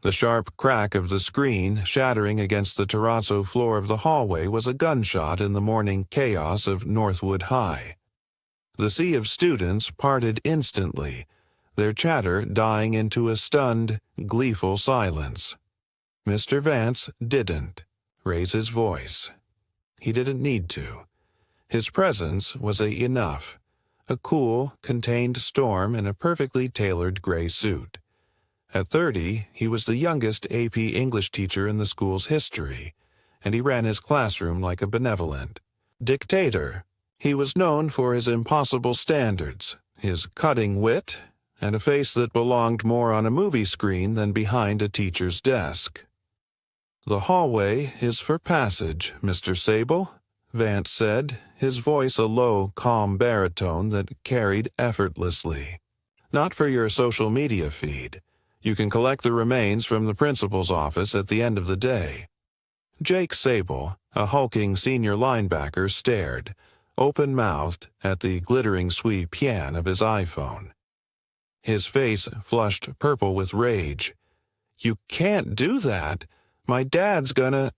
The sharp crack of the screen shattering against the terrazzo floor of the hallway was a gunshot in the morning chaos of Northwood High. The sea of students parted instantly, their chatter dying into a stunned, gleeful silence. Mr. Vance didn't raise his voice. He didn't need to. His presence was enough, a cool, contained storm in a perfectly tailored gray suit. At 30, he was the youngest AP English teacher in the school's history, and he ran his classroom like a benevolent dictator. He was known for his impossible standards, his cutting wit, and a face that belonged more on a movie screen than behind a teacher's desk. "The hallway is for passage, Mr. Sable," Vance said, his voice a low, calm baritone that carried effortlessly. "Not for your social media feed. You can collect the remains from the principal's office at the end of the day." Jake Sable, a hulking senior linebacker, stared, open-mouthed, at the glittering sui pian of his iPhone. His face flushed purple with rage. "You can't do that. My dad's gonna—"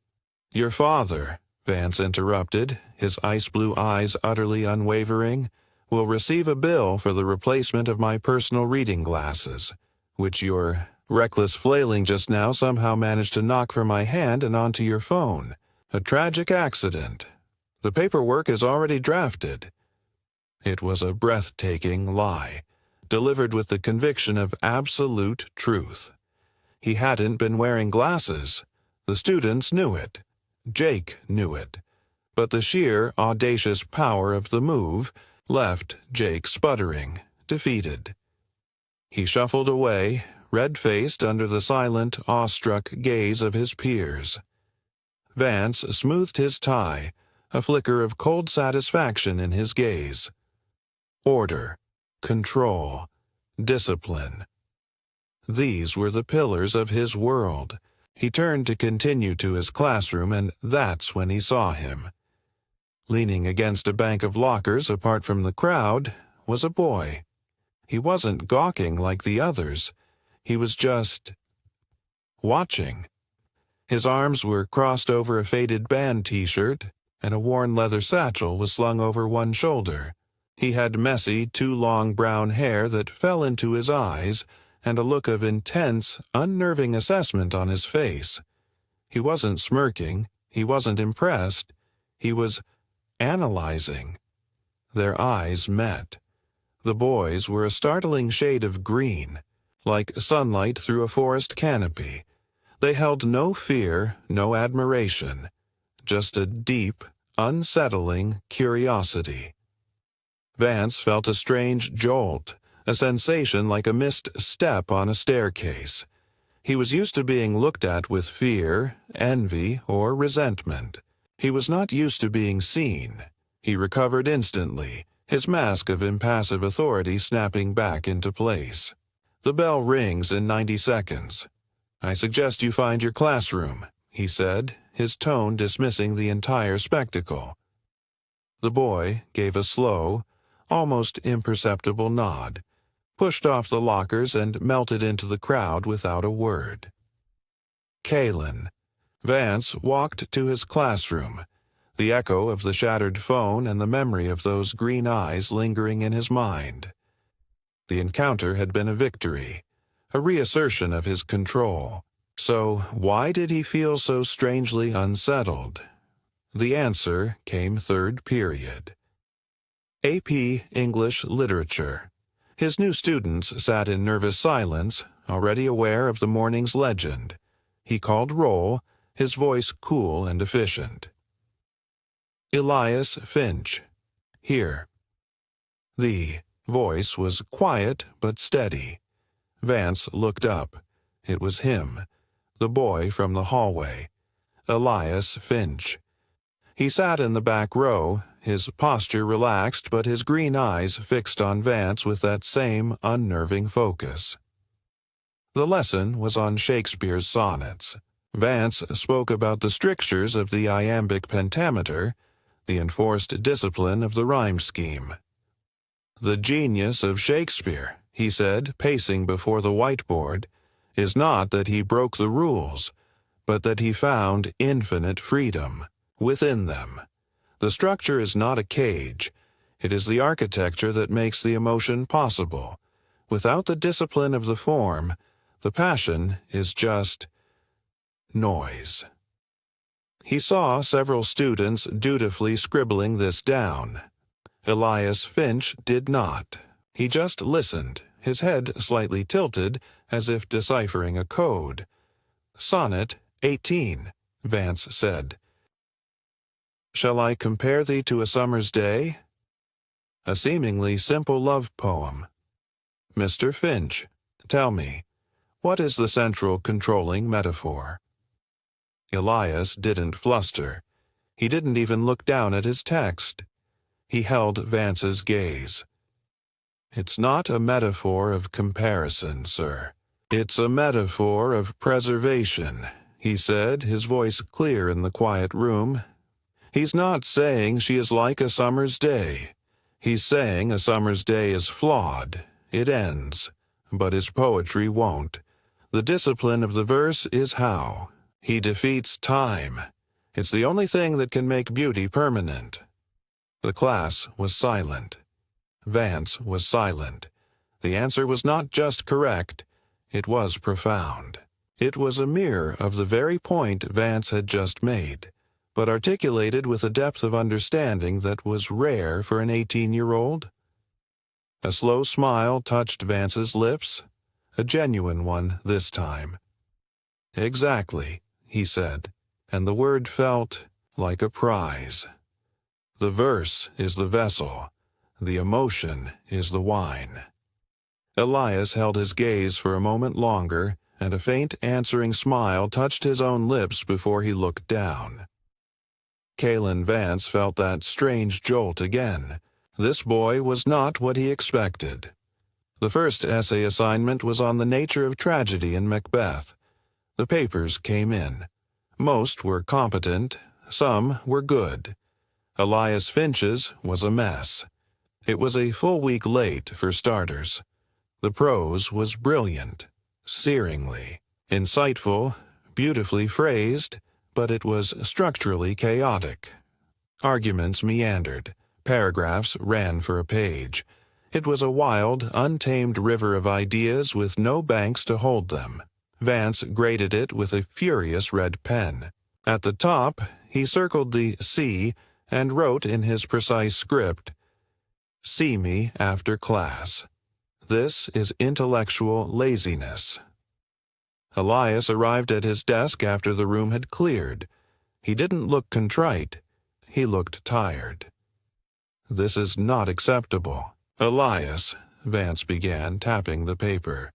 "Your father," Vance interrupted, his ice-blue eyes utterly unwavering, "will receive a bill for the replacement of my personal reading glasses, which your reckless flailing just now somehow managed to knock from my hand and onto your phone. A tragic accident. The paperwork is already drafted." It was a breathtaking lie, delivered with the conviction of absolute truth. He hadn't been wearing glasses. The students knew it. Jake knew it. But the sheer, audacious power of the move left Jake sputtering, defeated. He shuffled away, red-faced under the silent, awestruck gaze of his peers. Vance smoothed his tie, a flicker of cold satisfaction in his gaze. Order, control, discipline. These were the pillars of his world. He turned to continue to his classroom, and that's when he saw him. Leaning against a bank of lockers apart from the crowd was a boy. He wasn't gawking like the others. He was just watching. His arms were crossed over a faded band t-shirt, and a worn leather satchel was slung over one shoulder. He had messy, too long brown hair that fell into his eyes, and a look of intense, unnerving assessment on his face. He wasn't smirking, he wasn't impressed, he was analyzing. Their eyes met. The boys were a startling shade of green, like sunlight through a forest canopy. They held no fear, no admiration, just a deep, unsettling curiosity. Vance felt a strange jolt, a sensation like a missed step on a staircase. He was used to being looked at with fear, envy, or resentment. He was not used to being seen. He recovered instantly, his mask of impassive authority snapping back into place. "The bell rings in 90 seconds. I suggest you find your classroom," he said, his tone dismissing the entire spectacle. The boy gave a slow, almost imperceptible nod, pushed off the lockers and melted into the crowd without a word. Kalen. Vance walked to his classroom, the echo of the shattered phone and the memory of those green eyes lingering in his mind. The encounter had been a victory, a reassertion of his control. So why did he feel so strangely unsettled? The answer came third period. AP English Literature. His new students sat in nervous silence, already aware of the morning's legend. He called roll, his voice cool and efficient. Elias Finch. Here. The voice was quiet but steady. Vance looked up. It was him, the boy from the hallway, Elias Finch. He sat in the back row, his posture relaxed but his green eyes fixed on Vance with that same unnerving focus. The lesson was on Shakespeare's sonnets. Vance spoke about the strictures of the iambic pentameter, the enforced discipline of the rhyme scheme. "The genius of Shakespeare," he said, pacing before the whiteboard, is not that he broke the rules, but that he found infinite freedom within them. The structure is not a cage. It is the architecture that makes the emotion possible. Without the discipline of the form, the passion is just noise. He saw several students dutifully scribbling this down. Elias Finch did not. He just listened, his head slightly tilted, as if deciphering a code. "Sonnet 18, Vance said. "Shall I compare thee to a summer's day?" A seemingly simple love poem. "Mr. Finch, tell me, what is the central controlling metaphor?" Elias didn't fluster. He didn't even look down at his text. He held Vance's gaze. "It's not a metaphor of comparison, sir. It's a metaphor of preservation," he said, his voice clear in the quiet room. "He's not saying she is like a summer's day. He's saying a summer's day is flawed. It ends. But his poetry won't. The discipline of the verse is how. He defeats time. It's the only thing that can make beauty permanent." The class was silent. Vance was silent. The answer was not just correct, it was profound. It was a mirror of the very point Vance had just made, but articulated with a depth of understanding that was rare for an 18-year-old. A slow smile touched Vance's lips, a genuine one this time. "Exactly," he said, and the word felt like a prize. "The verse is the vessel. The emotion is the wine." Elias held his gaze for a moment longer, and a faint answering smile touched his own lips before he looked down. Kalen Vance felt that strange jolt again. This boy was not what he expected. The first essay assignment was on the nature of tragedy in Macbeth. The papers came in. Most were competent, some were good. Elias Finch's was a mess. It was a full week late, for starters. The prose was brilliant, searingly, insightful, beautifully phrased, but it was structurally chaotic. Arguments meandered. Paragraphs ran for a page. It was a wild, untamed river of ideas with no banks to hold them. Vance graded it with a furious red pen. At the top, he circled the C and wrote in his precise script, "See me after class. This is intellectual laziness." Elias arrived at his desk after the room had cleared. He didn't look contrite. He looked tired. "This is not acceptable." "Elias," Vance began, tapping the paper,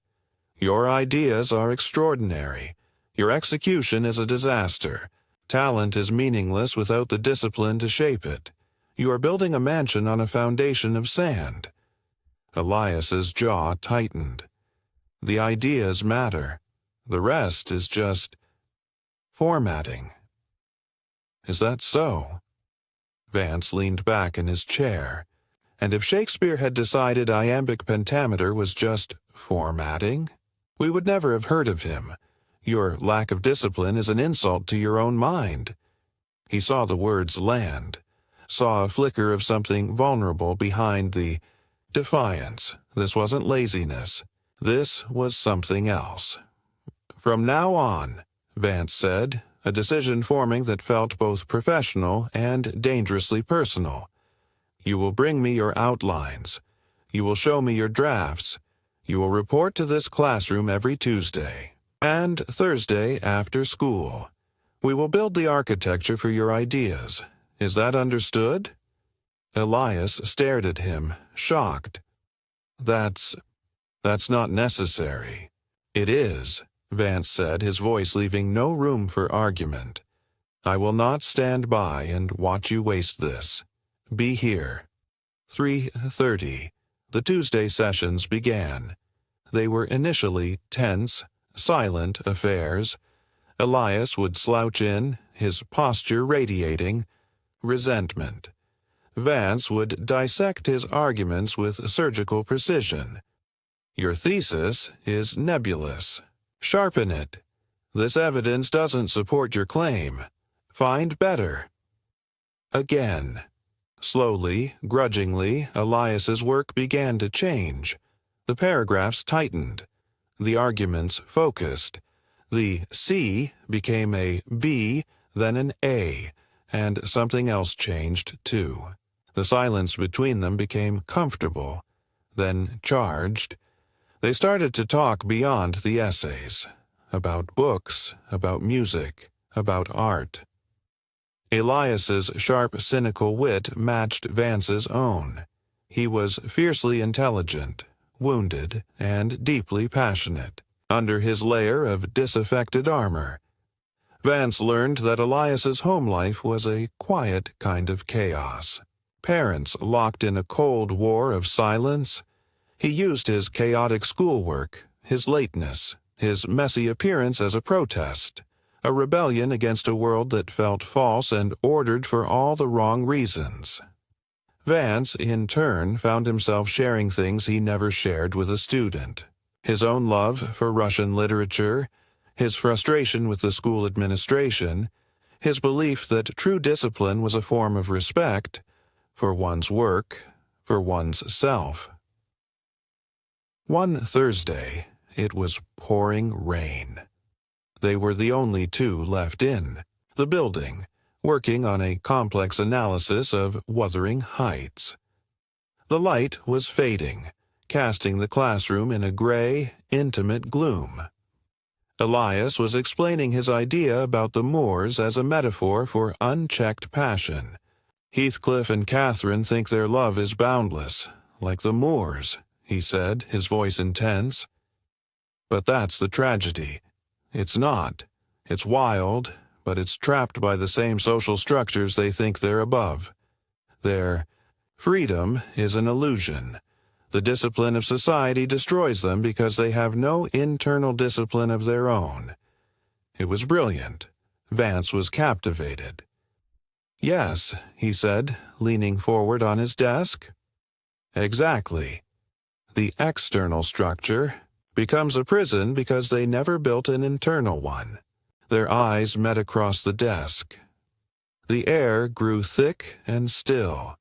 "your ideas are extraordinary. Your execution is a disaster. Talent is meaningless without the discipline to shape it. You are building a mansion on a foundation of sand." Elias's jaw tightened. "The ideas matter. The rest is just formatting." "Is that so?" Vance leaned back in his chair. "And if Shakespeare had decided iambic pentameter was just formatting, we would never have heard of him. Your lack of discipline is an insult to your own mind." He saw the words land, saw a flicker of something vulnerable behind the defiance. This wasn't laziness. This was something else. "From now on," Vance said, a decision forming that felt both professional and dangerously personal, "you will bring me your outlines. You will show me your drafts. You will report to this classroom every Tuesday and Thursday after school. We will build the architecture for your ideas. Is that understood?" Elias stared at him, shocked. That's not necessary." "It is," Vance said, his voice leaving no room for argument. "I will not stand by and watch you waste this. Be here." 3:30. The Tuesday sessions began. They were initially tense, silent affairs. Elias would slouch in, his posture radiating resentment. Vance would dissect his arguments with surgical precision. "Your thesis is nebulous. Sharpen it. This evidence doesn't support your claim. Find better. Again. Slowly, grudgingly, Elias's work began to change. The paragraphs tightened. The arguments focused. The C became a B, then an A, and something else changed too. The silence between them became comfortable, then charged. They started to talk beyond the essays, about books, about music, about art. Elias's sharp, cynical wit matched Vance's own. He was fiercely intelligent, wounded, and deeply passionate, under his layer of disaffected armor. Vance learned that Elias's home life was a quiet kind of chaos. Parents locked in a cold war of silence. He used his chaotic schoolwork, his lateness, his messy appearance as a protest, a rebellion against a world that felt false and ordered for all the wrong reasons. Vance, in turn, found himself sharing things he never shared with a student. His own love for Russian literature, his frustration with the school administration, his belief that true discipline was a form of respect for one's work, for one's self. One Thursday, it was pouring rain. They were the only two left in the building, working on a complex analysis of Wuthering Heights. The light was fading, casting the classroom in a gray, intimate gloom. Elias was explaining his idea about the moors as a metaphor for unchecked passion. Heathcliff and Catherine think their love is boundless, like the moors, he said, his voice intense. But that's the tragedy. It's not. It's wild, but it's trapped by the same social structures they think they're above. Their freedom is an illusion. The discipline of society destroys them because they have no internal discipline of their own. It was brilliant. Vance was captivated. Yes, he said, leaning forward on his desk. Exactly. The external structure becomes a prison because they never built an internal one. Their eyes met across the desk. The air grew thick and still.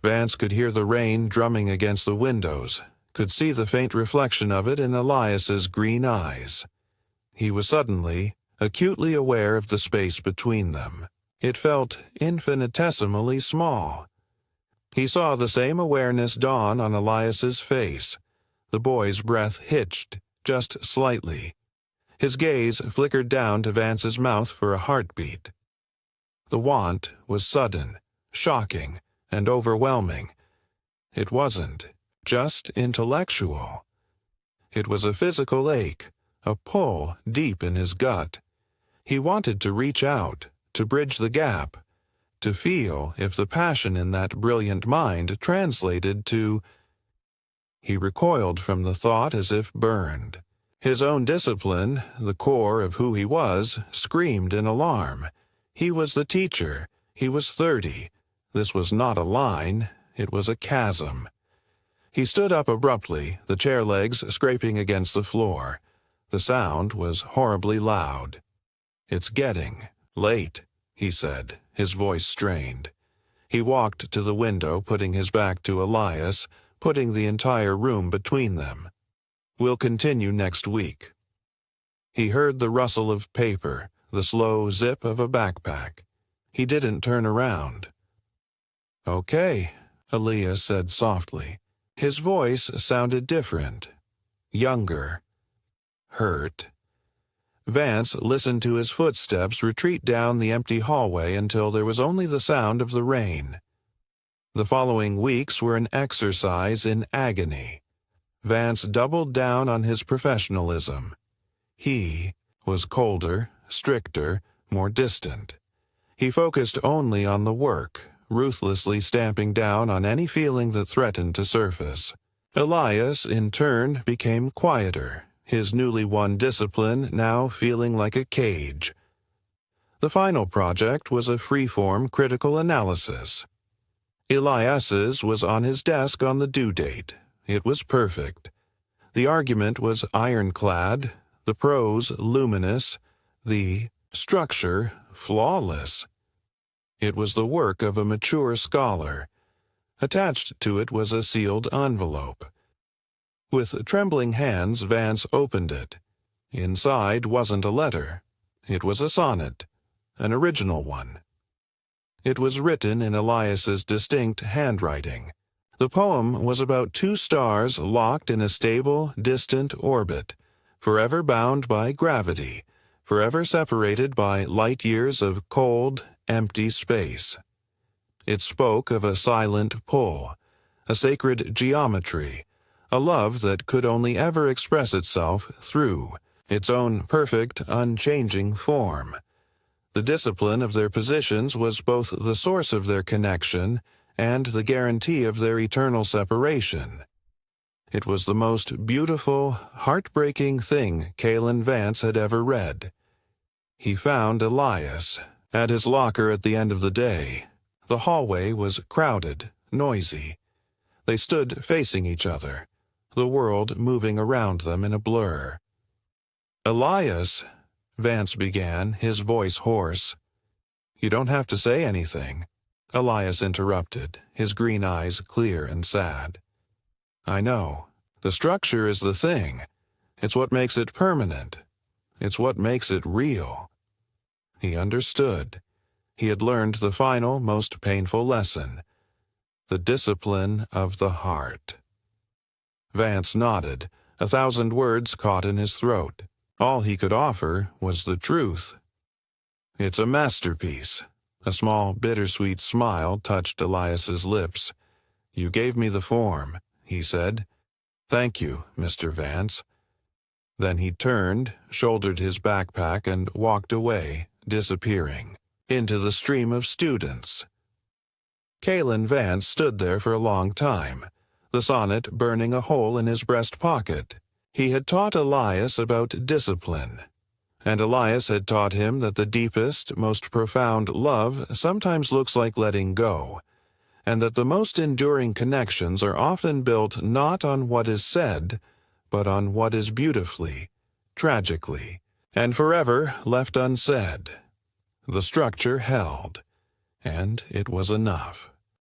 Vance could hear the rain drumming against the windows, could see the faint reflection of it in Elias's green eyes. He was suddenly, acutely aware of the space between them. It felt infinitesimally small. He saw the same awareness dawn on Elias's face. The boy's breath hitched, just slightly. His gaze flickered down to Vance's mouth for a heartbeat. The want was sudden, shocking, and overwhelming. It wasn't just intellectual. It was a physical ache, a pull deep in his gut. He wanted to reach out, to bridge the gap, to feel if the passion in that brilliant mind translated to... He recoiled from the thought as if burned. His own discipline, the core of who he was, screamed in alarm. He was the teacher. He was 30. This was not a line. It was a chasm. He stood up abruptly, the chair legs scraping against the floor. The sound was horribly loud. "It's getting late," he said, his voice strained. He walked to the window, putting his back to Elias, putting the entire room between them. "We'll continue next week." He heard the rustle of paper, the slow zip of a backpack. He didn't turn around. "Okay," Elias said softly. His voice sounded different, younger, hurt. Vance listened to his footsteps retreat down the empty hallway until there was only the sound of the rain. The following weeks were an exercise in agony. Vance doubled down on his professionalism. He was colder, stricter, more distant. He focused only on the work, ruthlessly stamping down on any feeling that threatened to surface. Elias, in turn, became quieter, his newly won discipline now feeling like a cage. The final project was a free-form critical analysis. Elias's was on his desk on the due date. It was perfect. The argument was ironclad, the prose luminous, the structure flawless. It was the work of a mature scholar. Attached to it was a sealed envelope. With trembling hands, Vance opened it. Inside wasn't a letter. It was a sonnet, an original one. It was written in Elias's distinct handwriting. The poem was about two stars locked in a stable, distant orbit, forever bound by gravity, forever separated by light years of cold, empty space. It spoke of a silent pull, a sacred geometry, a love that could only ever express itself through its own perfect, unchanging form. The discipline of their positions was both the source of their connection and the guarantee of their eternal separation. It was the most beautiful, heartbreaking thing Kalen Vance had ever read. He found Elias at his locker at the end of the day. The hallway was crowded, noisy. They stood facing each other, the world moving around them in a blur. "Elias," Vance began, his voice hoarse. "You don't have to say anything," Elias interrupted, his green eyes clear and sad. "I know. The structure is the thing. It's what makes it permanent. It's what makes it real." He understood. He had learned the final, most painful lesson: the discipline of the heart. Vance nodded, 1,000 words caught in his throat. All he could offer was the truth. "It's a masterpiece." A small, bittersweet smile touched Elias's lips. "You gave me the form," he said. "Thank you, Mr. Vance." Then he turned, shouldered his backpack, and walked away, disappearing into the stream of students. Kalen Vance stood there for a long time, the sonnet burning a hole in his breast pocket. He had taught Elias about discipline, and Elias had taught him that the deepest, most profound love sometimes looks like letting go, and that the most enduring connections are often built not on what is said, but on what is beautifully, tragically, and forever left unsaid. The structure held, and it was enough.